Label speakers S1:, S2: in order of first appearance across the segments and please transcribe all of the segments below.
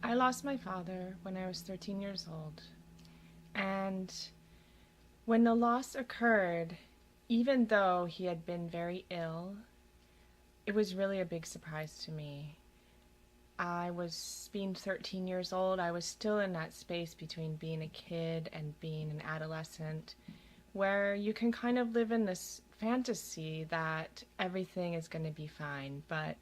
S1: I lost my father when I was 13 years old. And when the loss occurred, even though he had been very ill, it was really a big surprise to me. I was being 13 years old, I was still in that space between being a kid and being an adolescent, where you can kind of live in this fantasy that everything is going to be fine. But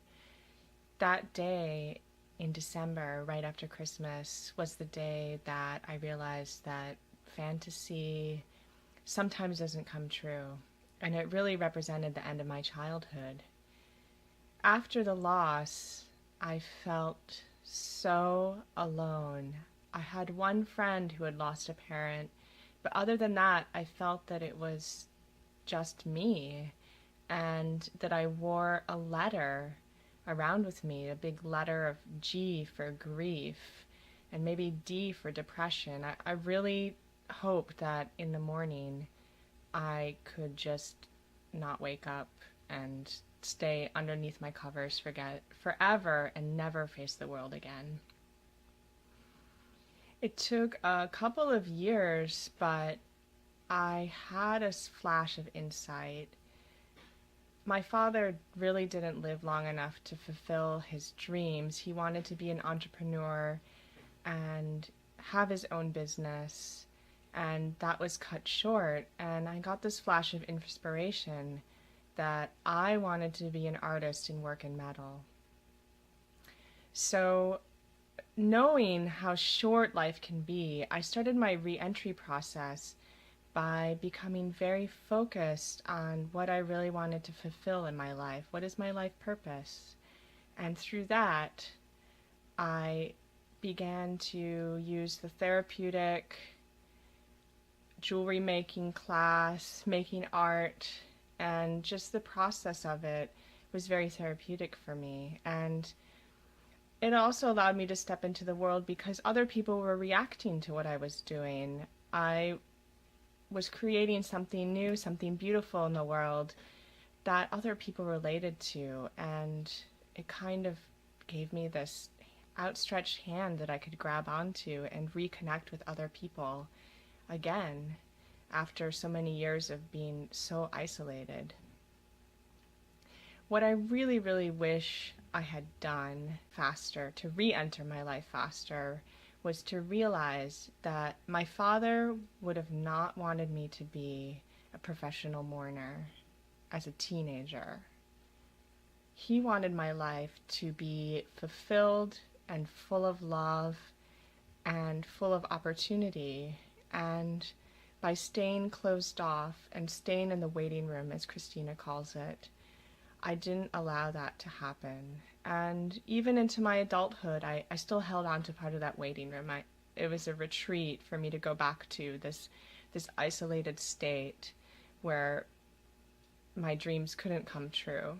S1: that day in December, right after Christmas, was the day that I realized that fantasy sometimes doesn't come true. And it really represented the end of my childhood. After the loss, I felt so alone. I had one friend who had lost a parent, but other than that, I felt that it was just me, and that I wore a letter around with me, a big letter of G for grief, and maybe D for depression. I really hoped that in the morning I could just not wake up and stay underneath my covers forever and never face the world again. It took a couple of years, but I had a flash of insight. My father really didn't live long enough to fulfill his dreams. He wanted to be an entrepreneur and have his own business, and that was cut short. And I got this flash of inspiration that I wanted to be an artist and work in metal. So, knowing how short life can be, I started my reentry process by becoming very focused on what I really wanted to fulfill in my life. What is my life purpose? And through that, I began to use the therapeutic jewelry making class, making art, and just the process of it was very therapeutic for me. And it also allowed me to step into the world because other people were reacting to what I was doing. I was creating something new, something beautiful in the world that other people related to, and it kind of gave me this outstretched hand that I could grab onto and reconnect with other people again after so many years of being so isolated. What I really, really wish I had done faster to re-enter my life faster was to realize that my father would have not wanted me to be a professional mourner as a teenager. He wanted my life to be fulfilled and full of love and full of opportunity. And by staying closed off and staying in the waiting room, as Christina calls it, I didn't allow that to happen. And even into my adulthood, I still held on to part of that waiting room. It was a retreat for me to go back to this isolated state where my dreams couldn't come true.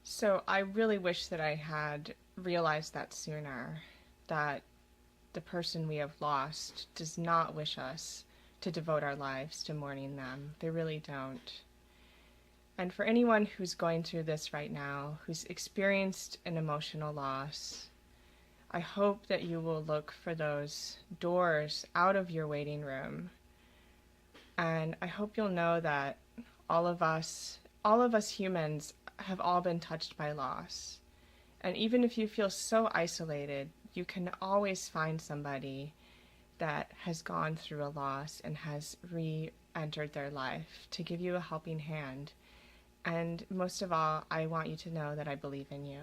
S1: So I really wish that I had realized that sooner, that the person we have lost does not wish us to devote our lives to mourning them. They really don't. And for anyone who's going through this right now, who's experienced an emotional loss, I hope that you will look for those doors out of your waiting room. And I hope you'll know that all of us humans have all been touched by loss. And even if you feel so isolated, you can always find somebody that has gone through a loss and has re-entered their life to give you a helping hand. And most of all, I want you to know that I believe in you.